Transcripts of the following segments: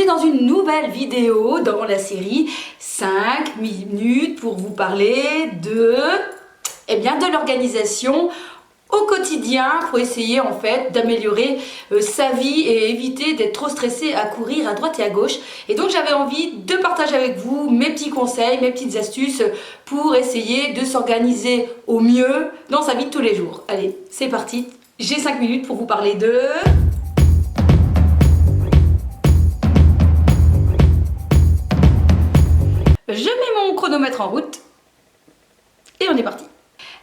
bienvenue dans une nouvelle vidéo dans la série 5 minutes pour vous parler de l'organisation au quotidien pour essayer en fait d'améliorer sa vie et éviter d'être trop stressé à courir à droite et à gauche. Et donc j'avais envie de partager avec vous mes petits conseils, mes petites astuces pour essayer de s'organiser au mieux dans sa vie de tous les jours. Allez, c'est parti, j'ai 5 minutes pour vous parler de... Je mets mon chronomètre en route et on est parti.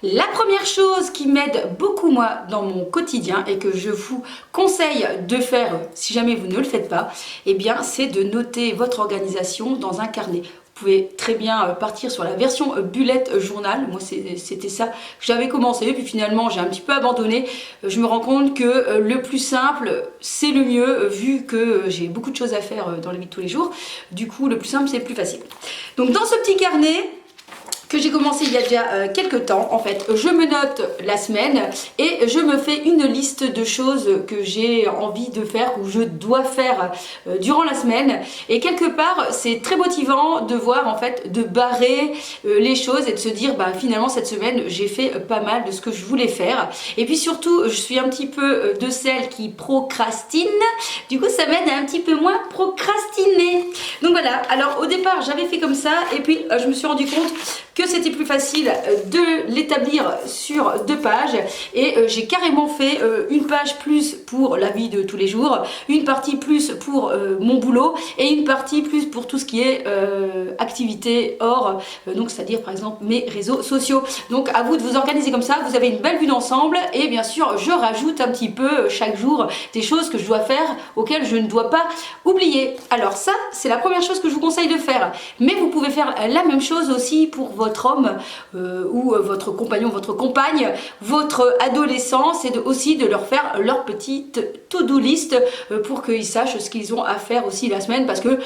La première chose qui m'aide beaucoup moi dans mon quotidien et que je vous conseille de faire si jamais vous ne le faites pas, eh bien c'est de noter votre organisation dans un carnet. Vous pouvez très bien partir sur la version bullet journal. Moi c'était ça que j'avais commencé, puis finalement j'ai un petit peu abandonné. Je me rends compte que le plus simple c'est le mieux vu que j'ai beaucoup de choses à faire dans la vie de tous les jours. Du coup le plus simple c'est le plus facile. Donc dans ce petit carnet que j'ai commencé il y a déjà quelques temps, en fait, je me note la semaine et je me fais une liste de choses que j'ai envie de faire ou je dois faire durant la semaine. Et quelque part, c'est très motivant de voir en fait, de barrer les choses et de se dire, bah finalement cette semaine, j'ai fait pas mal de ce que je voulais faire. Et puis surtout, je suis un petit peu de celles qui procrastinent. Du coup, ça m'aide à un petit peu moins procrastiner. Donc voilà. Alors au départ, j'avais fait comme ça et puis je me suis rendu compte que c'était plus facile de l'établir sur 2 pages et j'ai carrément fait une page plus pour la vie de tous les jours, une partie plus pour mon boulot et une partie plus pour tout ce qui est activité hors, donc c'est-à-dire par exemple mes réseaux sociaux. Donc à vous de vous organiser comme ça, vous avez une belle vue d'ensemble et bien sûr je rajoute un petit peu chaque jour des choses que je dois faire auxquelles je ne dois pas oublier. Alors ça c'est la première chose que je vous conseille de faire, mais vous pouvez faire la même chose aussi pour votre homme ou votre compagnon, votre compagne, votre adolescent, c'est aussi de leur faire leur petite to-do list pour qu'ils sachent ce qu'ils ont à faire aussi la semaine, parce que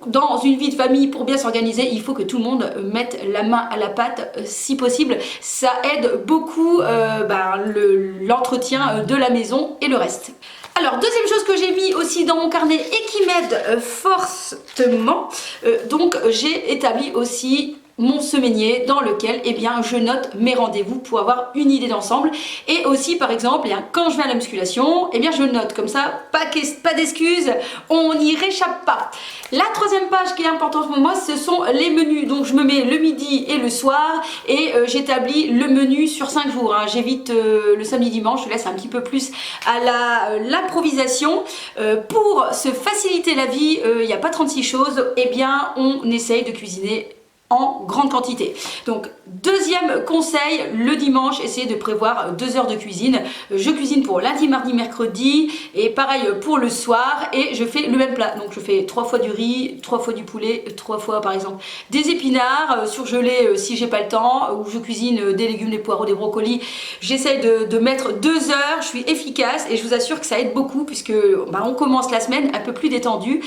dans une vie de famille, pour bien s'organiser, il faut que tout le monde mette la main à la pâte si possible. Ça aide beaucoup l'entretien de la maison et le reste. Alors, deuxième chose que j'ai mis aussi dans mon carnet et qui m'aide fortement, donc j'ai établi aussi mon semainier dans lequel je note mes rendez-vous pour avoir une idée d'ensemble. Et aussi par exemple quand je vais à la musculation, je note comme ça, pas d'excuses, on n'y réchappe pas. La troisième page qui est importante pour moi, ce sont les menus. Donc je me mets le midi et le soir et j'établis le menu sur 5 jours. J'évite le samedi dimanche, je laisse un petit peu plus à l'improvisation. Pour se faciliter la vie, il n'y a pas 36 choses, on essaye de cuisiner en grande quantité. Donc deuxième conseil, le dimanche, essayez de prévoir 2 heures de cuisine. Je cuisine pour lundi, mardi, mercredi et pareil pour le soir et je fais le même plat. Donc je fais 3 fois du riz, 3 fois du poulet, 3 fois par exemple des épinards surgelés si j'ai pas le temps, ou je cuisine des légumes, des poireaux, des brocolis. J'essaye de mettre 2 heures, je suis efficace et je vous assure que ça aide beaucoup puisque on commence la semaine un peu plus détendu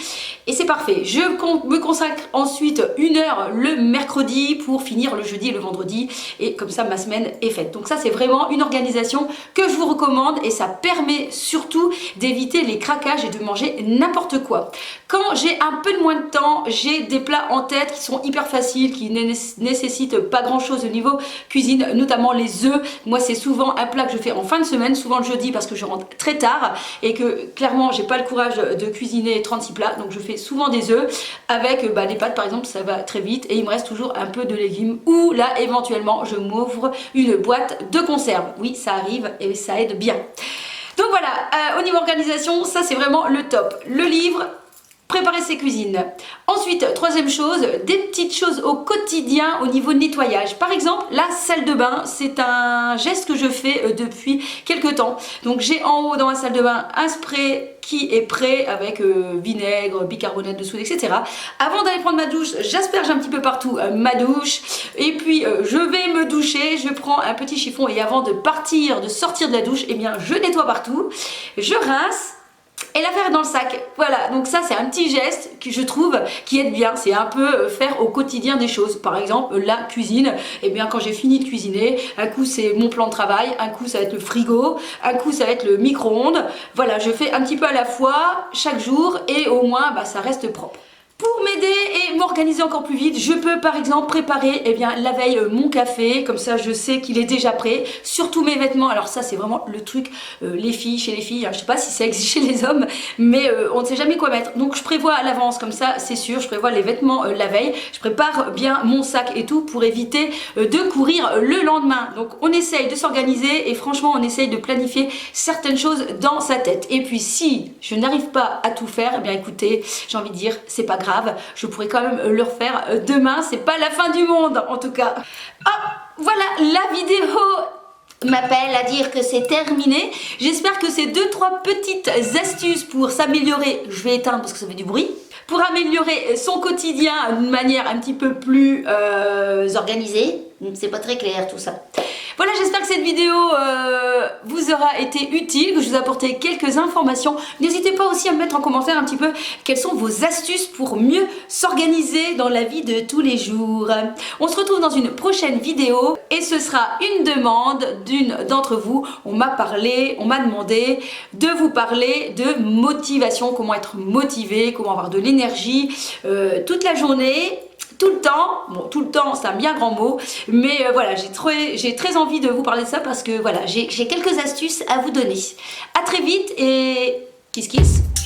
et c'est parfait. Je me consacre ensuite 1 heure le mercredi pour finir le jeudi et le vendredi et comme ça ma semaine est faite. Donc ça c'est vraiment une organisation que je vous recommande et ça permet surtout d'éviter les craquages et de manger n'importe quoi. Quand j'ai un peu de moins de temps, j'ai des plats en tête qui sont hyper faciles, qui ne nécessitent pas grand chose au niveau cuisine, notamment les œufs. Moi c'est souvent un plat que je fais en fin de semaine, souvent le jeudi parce que je rentre très tard et que clairement j'ai pas le courage de cuisiner 36 plats, donc je fais souvent des œufs avec des pâtes par exemple, ça va très vite et il me reste toujours un peu de légumes ou là éventuellement je m'ouvre une boîte de conserve. Oui ça arrive et ça aide bien. Donc voilà, au niveau organisation ça c'est vraiment le top. Le livre, préparer ses cuisines. Ensuite, troisième chose, des petites choses au quotidien au niveau nettoyage. Par exemple, la salle de bain, c'est un geste que je fais depuis quelques temps. Donc j'ai en haut dans la salle de bain un spray qui est prêt avec vinaigre, bicarbonate de soude, etc. Avant d'aller prendre ma douche, j'asperge un petit peu partout ma douche. Et puis je vais me doucher, je prends un petit chiffon et avant de partir, de sortir de la douche, je nettoie partout. Je rince. et la faire dans le sac. Voilà, donc ça c'est un petit geste que je trouve qui aide bien. C'est un peu faire au quotidien des choses. Par exemple, la cuisine, et bien quand j'ai fini de cuisiner, un coup c'est mon plan de travail, un coup ça va être le frigo, un coup ça va être le micro-ondes. Voilà, je fais un petit peu à la fois chaque jour et au moins ça reste propre. Pour m'aider et m'organiser encore plus vite, je peux par exemple préparer la veille mon café, comme ça je sais qu'il est déjà prêt, surtout mes vêtements. Alors ça c'est vraiment le truc, les filles, chez les filles, je sais pas si ça existe chez les hommes, mais on ne sait jamais quoi mettre. Donc je prévois à l'avance, comme ça c'est sûr, je prévois les vêtements la veille, je prépare bien mon sac et tout pour éviter de courir le lendemain. Donc on essaye de s'organiser et franchement on essaye de planifier certaines choses dans sa tête. Et puis si je n'arrive pas à tout faire, écoutez, j'ai envie de dire, c'est pas grave. Je pourrais quand même le refaire demain, c'est pas la fin du monde en tout cas. Voilà, la vidéo m'appelle à dire que c'est terminé. J'espère que ces 2-3 petites astuces pour s'améliorer, je vais éteindre parce que ça fait du bruit, pour améliorer son quotidien d'une manière un petit peu plus organisée. C'est pas très clair tout ça. Voilà, j'espère que cette vidéo vous aura été utile, que je vous ai apporté quelques informations. N'hésitez pas aussi à me mettre en commentaire un petit peu quelles sont vos astuces pour mieux s'organiser dans la vie de tous les jours. On se retrouve dans une prochaine vidéo et ce sera une demande d'une d'entre vous. On m'a demandé de vous parler de motivation, comment être motivé, comment avoir de l'énergie toute la journée. Tout le temps, bon tout le temps c'est un bien grand mot, mais voilà, j'ai très envie de vous parler de ça parce que voilà, j'ai quelques astuces à vous donner. À très vite et kiss kiss.